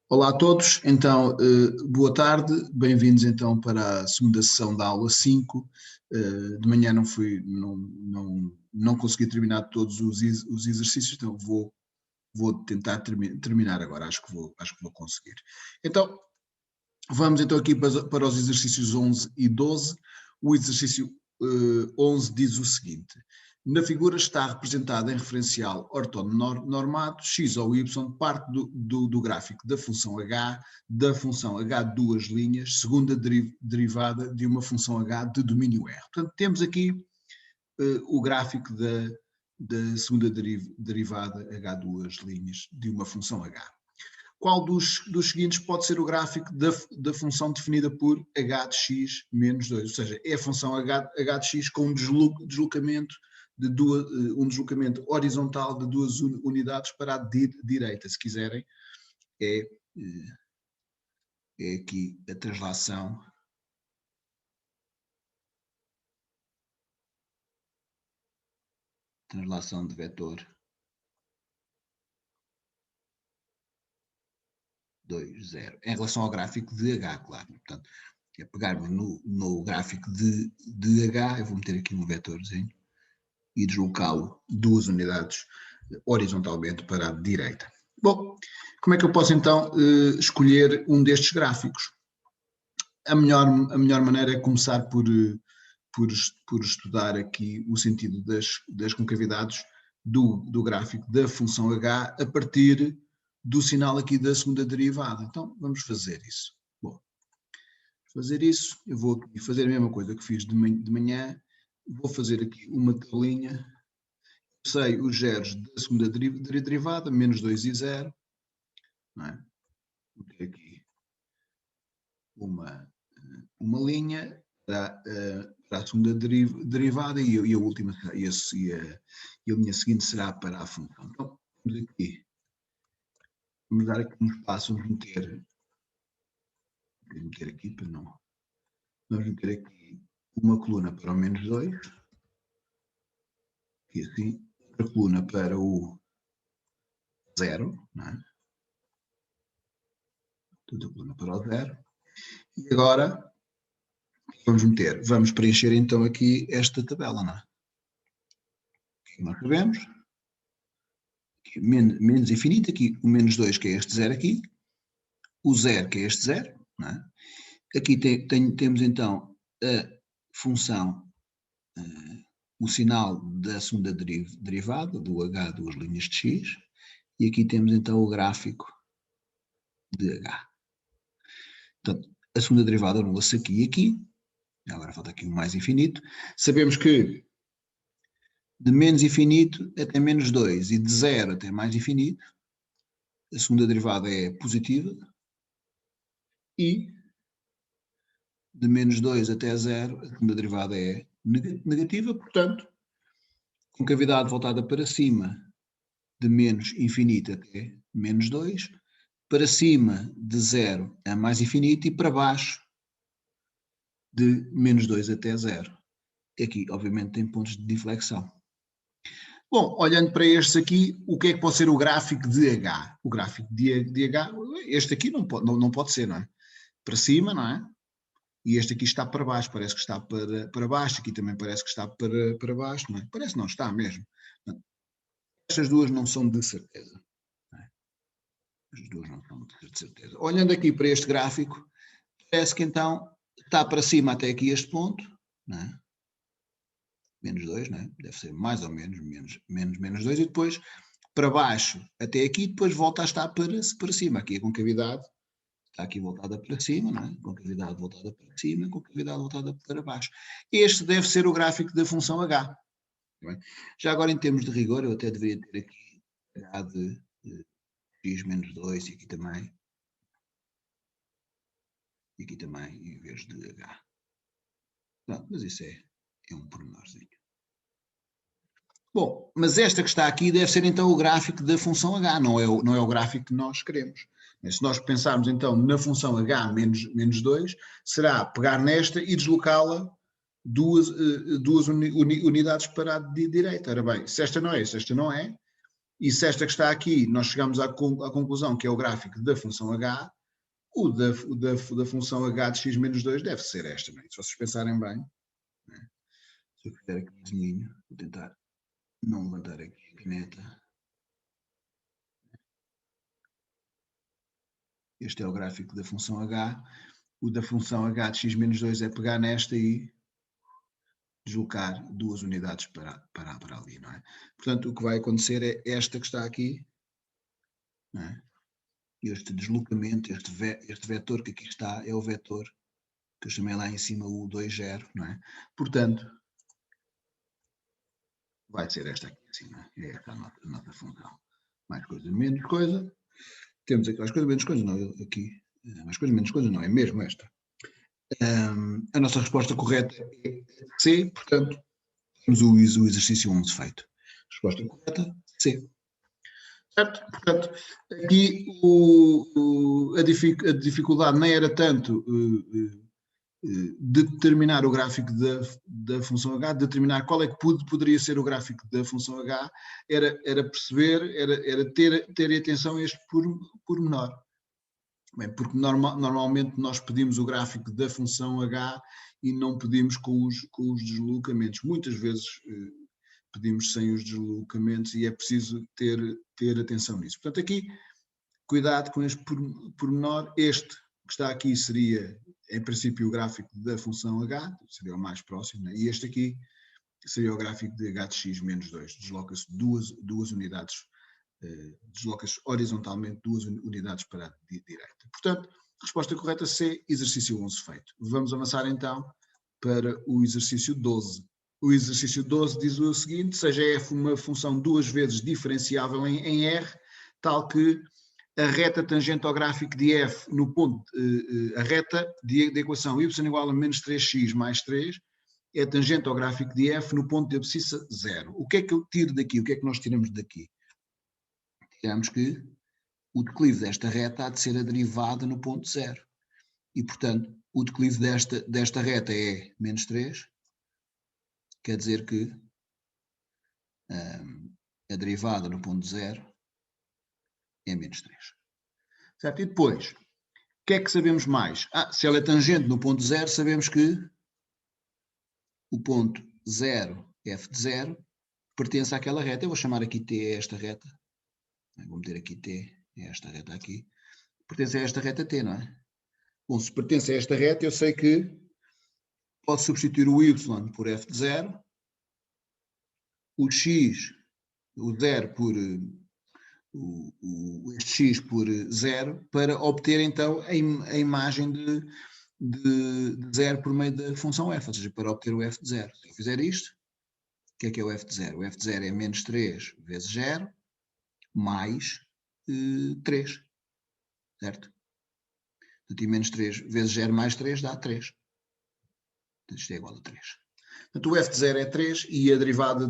Olá a todos, então boa tarde, bem-vindos então para a segunda sessão da aula 5. De manhã não consegui terminar todos os exercícios, então vou tentar terminar agora, acho que vou conseguir. Então, vamos então aqui para os exercícios 11 e 12. O exercício 11 diz o seguinte: na figura está representado em referencial ortonormado normado x ou y parte do gráfico da função h duas linhas, segunda derivada de uma função h de domínio R. Portanto, temos aqui o gráfico da segunda derivada h duas linhas de uma função h. Qual dos seguintes pode ser o gráfico da função definida por h de x menos 2? Ou seja, é a função h de x com um deslocamento horizontal de duas unidades para a direita, se quiserem, é aqui a translação de vetor 2, 0, em relação ao gráfico de h, claro. Portanto, é pegar-me no gráfico de h, eu vou meter aqui um vetorzinho, e deslocá-lo duas unidades horizontalmente para a direita. Bom, como é que eu posso então escolher um destes gráficos? A melhor maneira é começar por estudar aqui o sentido das concavidades do gráfico da função h a partir do sinal aqui da segunda derivada. Então, vamos fazer isso. Bom, fazer isso, eu vou fazer a mesma coisa que fiz de manhã, vou fazer aqui uma tabelinha, sei os zeros da segunda derivada, menos 2 e 0, não é? Vou ter aqui uma linha para a segunda derivada e a última, e a linha seguinte será para a função. Então, vamos dar aqui um espaço, vamos meter aqui para não. Vamos meter aqui uma coluna para o menos 2, aqui assim, outra coluna para o 0, não é? Outra coluna para o 0. E agora vamos preencher então aqui esta tabela, não é? Aqui nós sabemos, aqui, menos infinito, aqui o menos 2 que é este 0 aqui, o 0 que é este 0, não é? Aqui temos então a função, o sinal da segunda derivada, do h duas linhas de x, e aqui temos então o gráfico de h. Portanto, a segunda derivada anula-se aqui e aqui, agora falta aqui o mais infinito. Sabemos que de menos infinito até menos 2 e de 0 até mais infinito, a segunda derivada é positiva, e de menos 2 até 0, a segunda derivada é negativa, portanto, concavidade voltada para cima de menos infinito até menos 2, para cima de 0 a mais infinito e para baixo de menos 2 até 0. Aqui, obviamente, tem pontos de inflexão. Bom, olhando para estes aqui, o que é que pode ser o gráfico de H? O gráfico de H, este aqui não pode ser, não é? Para cima, não é? E este aqui está para baixo, parece que está para baixo, aqui também parece que está para baixo, não é? Parece não, está mesmo. Estas duas não são de certeza. Não é? As duas não são de certeza. Olhando aqui para este gráfico, parece que então está para cima até aqui este ponto, não é? Menos 2, não é? Deve ser mais ou menos, menos 2, e depois para baixo até aqui, depois volta a estar para cima. Aqui a concavidade está aqui voltada para cima, não é? Concavidade voltada para cima, concavidade voltada para baixo. Este deve ser o gráfico da função h. Já agora, em termos de rigor, eu até deveria ter aqui h de x menos 2 e aqui também, em vez de h. Não, mas isso é um pormenorzinho. Bom, mas esta que está aqui deve ser então o gráfico da função h, não é o gráfico que nós queremos. Mas se nós pensarmos então na função h menos 2, será pegar nesta e deslocá-la duas unidades para a direita. Ora bem, se esta não é, E se esta que está aqui, nós chegamos à conclusão que é o gráfico da função h, o da função h de x menos 2 deve ser esta. Né? Se vocês pensarem bem, né? Se eu fizer aqui um desenho, vou tentar não levantar aqui a caneta. Este é o gráfico da função h. O da função h de x menos 2 é pegar nesta e deslocar 2 unidades para ali, não é? Portanto, o que vai acontecer é esta que está aqui, não é? Este deslocamento, este vetor que aqui está, é o vetor que eu chamei lá em cima o 2,0, não é? Portanto, vai ser esta aqui, assim, não é? É esta a nossa função. Mais coisa, menos coisa. Temos aqui mais coisa, menos coisa, não, aqui, mais coisa, menos coisa, não, é mesmo esta. A nossa resposta correta é C, portanto, temos o exercício 11 feito. Resposta correta, C. Certo? Portanto, aqui a dificuldade nem era tanto determinar o gráfico da função h, determinar qual é que poderia ser o gráfico da função h, era perceber, era ter atenção a este pormenor. Bem, porque normalmente nós pedimos o gráfico da função h e não pedimos com os deslocamentos. Muitas vezes pedimos sem os deslocamentos e é preciso ter atenção nisso. Portanto, aqui, cuidado com este pormenor. Este que está aqui seria, em princípio, o gráfico da função h, seria o mais próximo, né? E este aqui seria o gráfico de h de x menos 2. Desloca-se duas unidades, desloca-se horizontalmente 2 unidades para a direita. Portanto, resposta correta C, exercício 11 feito. Vamos avançar então para o exercício 12. O exercício 12 diz o seguinte: seja f uma função duas vezes diferenciável em R, tal que a reta tangente ao gráfico de f no ponto, a reta da equação y igual a menos 3x mais 3 é tangente ao gráfico de f no ponto de abscissa 0. O que é que eu tiro daqui? O que é que nós tiramos daqui? Tiramos que o declive desta reta há de ser a derivada no ponto 0. E, portanto, o declive desta reta é menos 3. Quer dizer que a derivada no ponto 0 é menos 3. Certo? E depois, o que é que sabemos mais? Se ela é tangente no ponto 0, sabemos que o ponto 0, f de 0, pertence àquela reta. Eu vou chamar aqui T a esta reta. Vou meter aqui T, é esta reta aqui. Pertence a esta reta T, não é? Bom, se pertence a esta reta, eu sei que posso substituir o y por f de 0, o x, o 0 por este x por 0, para obter então a imagem de 0 por meio da função f, ou seja, para obter o f de 0. Se eu fizer isto, o que é o f de 0? O f de 0 é menos 3 vezes 0 mais 3, certo? Portanto, e menos 3 vezes 0 mais 3 dá 3. Portanto, isto é igual a 3. Portanto, o f de 0 é 3 e a derivada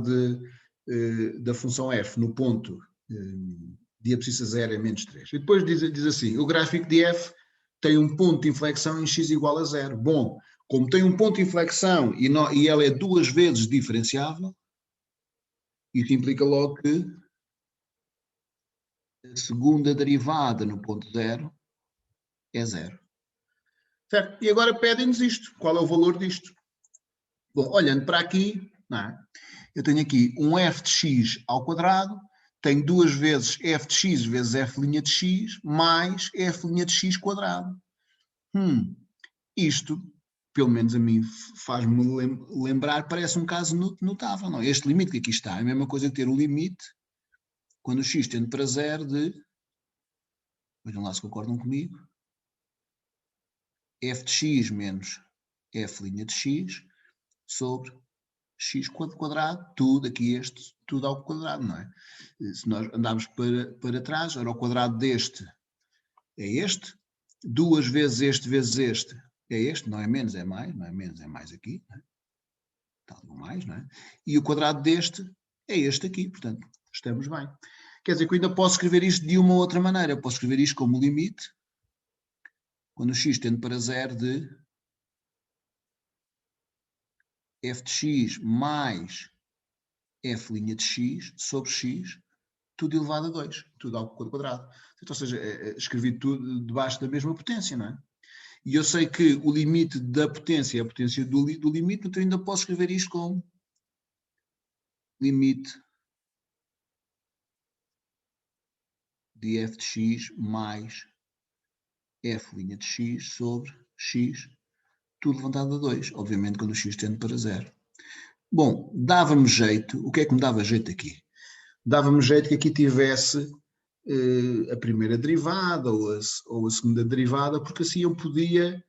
da função f no ponto de abscissa 0 é menos 3. E depois diz assim, o gráfico de f tem um ponto de inflexão em x igual a 0. Bom, como tem um ponto de inflexão e ela é duas vezes diferenciável, isso implica logo que a segunda derivada no ponto 0 é 0. Certo? E agora pedem-nos isto. Qual é o valor disto? Bom, olhando para aqui, não é? Eu tenho aqui um f de x ao quadrado, tenho duas vezes f de x vezes f' de x mais f' de x quadrado. Isto, pelo menos a mim, faz-me lembrar, parece um caso notável. Não? Este limite que aqui está é a mesma coisa que ter o limite, quando o x tende para 0, de, vejam lá se concordam comigo, f de x menos f' de x sobre x quadrado, tudo aqui tudo ao quadrado, não é? Se nós andarmos para trás, ora, o quadrado deste é este, duas vezes este é este, não é menos, é mais, não é menos, é mais aqui, não é? Está algo mais, não é? E o quadrado deste é este aqui, portanto, estamos bem. Quer dizer que eu ainda posso escrever isto de uma outra maneira, eu posso escrever isto como limite, quando o x tende para 0 de f de x mais f' de x sobre x tudo elevado a 2, tudo ao quadrado. Ou seja, escrevi tudo debaixo da mesma potência, não é? E eu sei que o limite da potência é a potência do limite, então ainda posso escrever isto como limite de f de x mais f' de x sobre x, tudo levantado a 2, obviamente quando o x tende para 0. Bom, dava-me jeito, o que é que me dava jeito aqui? Dava-me jeito que aqui tivesse a primeira derivada ou a segunda derivada, porque assim eu podia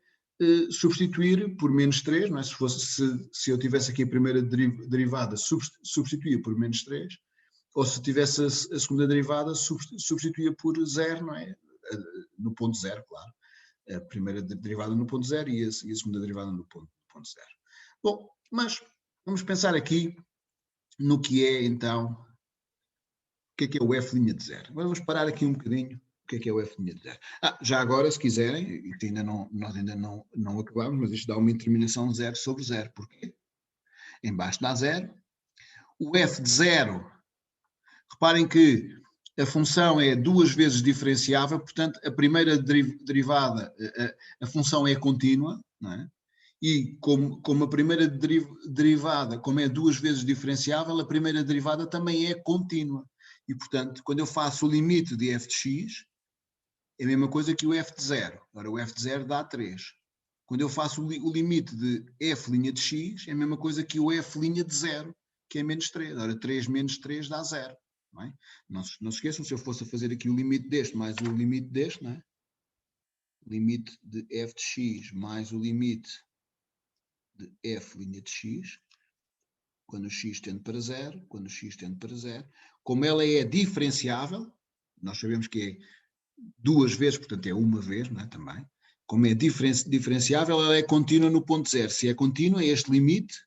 substituir por menos 3, não é? Se eu tivesse aqui a primeira derivada, substituía por menos 3, ou se tivesse a segunda derivada, substituía por 0, não é? No ponto 0, claro. A primeira derivada no ponto 0 e a segunda derivada no ponto 0. Bom, mas vamos pensar aqui no que é, então, o que é o f' de 0. Agora vamos parar aqui um bocadinho. O que é o f' de 0? Já agora, se quiserem, nós ainda não acabamos, mas isto dá uma determinação de 0 sobre 0. Porquê? Embaixo dá 0. O f de 0, reparem que a função é duas vezes diferenciável, portanto, a primeira derivada, a função é contínua, não é? E como a primeira derivada, como é duas vezes diferenciável, a primeira derivada também é contínua. E, portanto, quando eu faço o limite de f de x, é a mesma coisa que o f de 0. Ora, o f de 0 dá 3. Quando eu faço o limite de f' de x, é a mesma coisa que o f' de 0, que é menos 3. Ora, 3 menos 3 dá 0. Não é? Não se esqueçam, se eu fosse a fazer aqui o limite deste mais o limite deste, não é? Limite de f de x mais o limite de f' de x, quando o x tende para 0, quando o x tende para 0, como ela é diferenciável, nós sabemos que é duas vezes, portanto é uma vez, não é? Também, como é diferenciável, ela é contínua no ponto 0. Se é contínua, este limite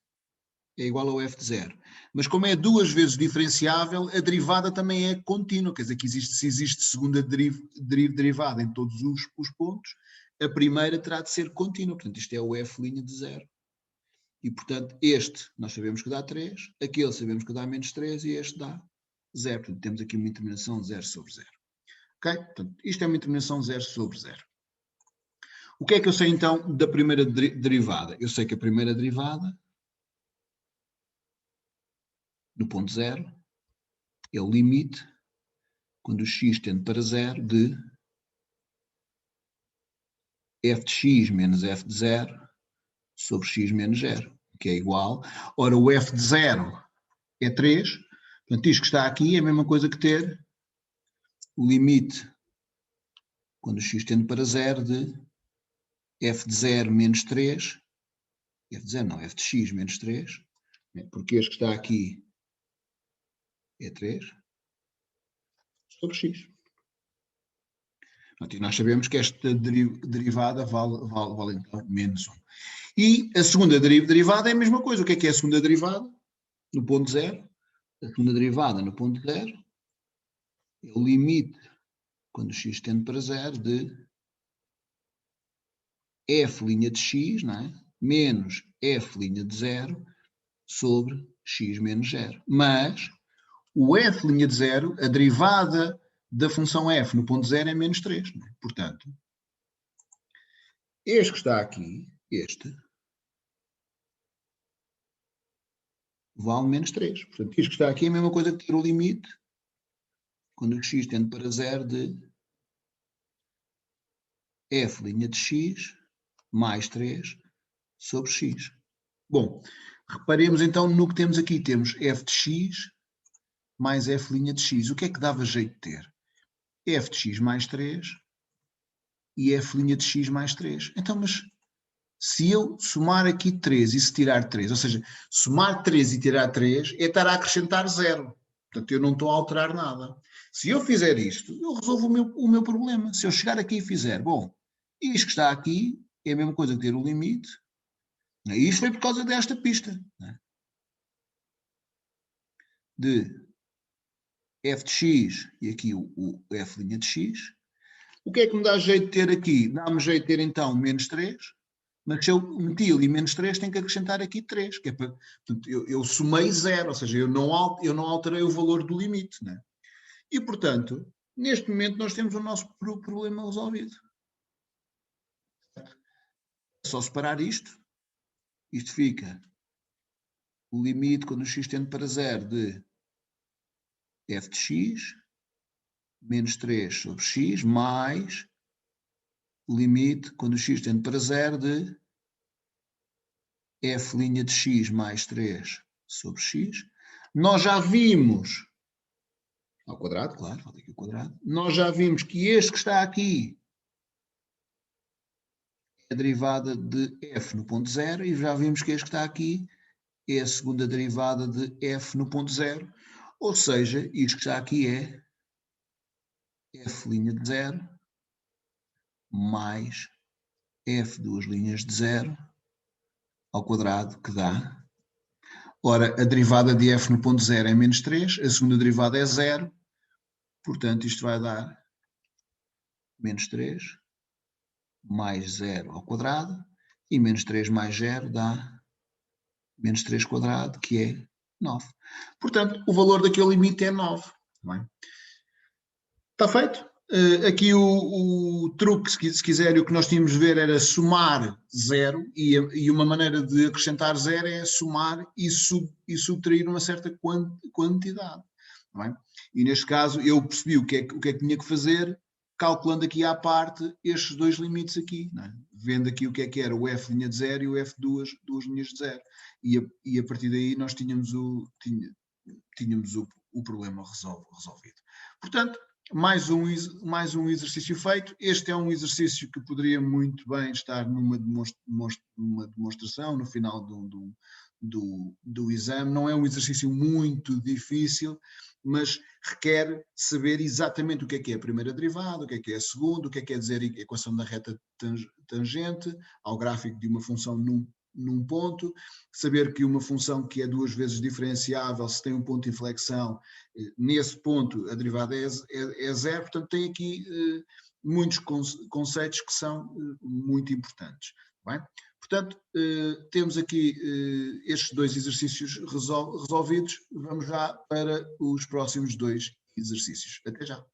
é igual ao f de 0. Mas como é duas vezes diferenciável, a derivada também é contínua, quer dizer que se existe segunda derivada em todos os pontos, a primeira terá de ser contínua, portanto isto é o f' de 0. E portanto este nós sabemos que dá 3, aquele sabemos que dá menos 3 e este dá 0. Portanto temos aqui uma determinação de 0 sobre 0. Ok? Portanto isto é uma determinação de 0 sobre 0. O que é que eu sei então da primeira derivada? Eu sei que a primeira derivada do ponto 0 é o limite, quando o x tende para 0, de f de x menos f de 0 sobre x menos 0, que é igual. Ora, o f de 0 é 3, portanto isto que está aqui é a mesma coisa que ter o limite, quando o x tende para 0, de f de 0 menos 3, f de 0 não, f de x menos 3, porque este que está aqui é 3, sobre x. E nós sabemos que esta derivada vale então menos 1. E a segunda derivada é a mesma coisa. O que é a segunda derivada? No ponto 0. A segunda derivada no ponto 0 é o limite, quando o x tende para 0, de f' de x, não é? Menos f' de 0 sobre x menos 0. Mas o f' de 0, a derivada da função f no ponto 0 é menos 3. Não é? Portanto, este que está aqui, este, vale menos 3. Portanto, isto que está aqui é a mesma coisa que ter o limite, quando o x tende para 0, de f' de x mais 3 sobre x. Bom, reparemos então no que temos aqui. Temos f de x mais f' de x. O que é que dava jeito de ter? F de x mais 3 e f' de x mais 3. Então, mas se eu somar aqui 3 e se tirar 3, ou seja, somar 3 e tirar 3 é estar a acrescentar 0. Portanto, eu não estou a alterar nada. Se eu fizer isto, eu resolvo o meu problema. Se eu chegar aqui e fizer, bom, isto que está aqui é a mesma coisa que ter o limite. E isto foi por causa desta pista. Né? De f de x e aqui o f' de x. O que é que me dá jeito de ter aqui? Dá-me jeito de ter então menos 3, mas se eu meti ali menos 3, tenho que acrescentar aqui 3, que é para, portanto, eu somei 0, ou seja, eu não alterei o valor do limite. Né? E, portanto, neste momento nós temos o nosso problema resolvido. É só separar isto. Isto fica o limite quando o x tende para 0 de f de x menos 3 sobre x mais o limite quando o x tende para 0 de f' de x mais 3 sobre x. Nós já vimos, ao quadrado, claro, falta aqui o quadrado, nós já vimos que este que está aqui é a derivada de f no ponto 0 e já vimos que este que está aqui é a segunda derivada de f no ponto 0, ou seja, isto que está aqui é f' de 0 mais f duas linhas de 0 ao quadrado, que dá. Ora, a derivada de f no ponto 0 é menos 3, a segunda derivada é 0, portanto isto vai dar menos 3 mais 0 ao quadrado, e menos 3 mais 0 dá menos 3 quadrado, que é 9. Portanto, o valor daquele limite é 9. Está feito? Aqui o truque, se quiser, o que nós tínhamos de ver era somar 0, e uma maneira de acrescentar 0 é somar e subtrair uma certa quantidade. Não é? E neste caso eu percebi o que é que tinha que fazer, calculando aqui à parte estes dois limites aqui, não é? Vendo aqui o que era o f' de 0 e o f duas linhas de 0. E a partir daí nós tínhamos o problema resolvido. Portanto, mais um exercício feito. Este é um exercício que poderia muito bem estar numa demonstração no final do exame. Não é um exercício muito difícil, mas requer saber exatamente o que é a primeira derivada, o que é a segunda, o que é dizer a equação da reta tangente ao gráfico de uma função num ponto, saber que uma função que é duas vezes diferenciável, se tem um ponto de inflexão, nesse ponto a derivada é 0, portanto tem aqui muitos conceitos que são muito importantes. Bem? Portanto, temos aqui estes dois exercícios resolvidos, vamos já para os próximos dois exercícios. Até já!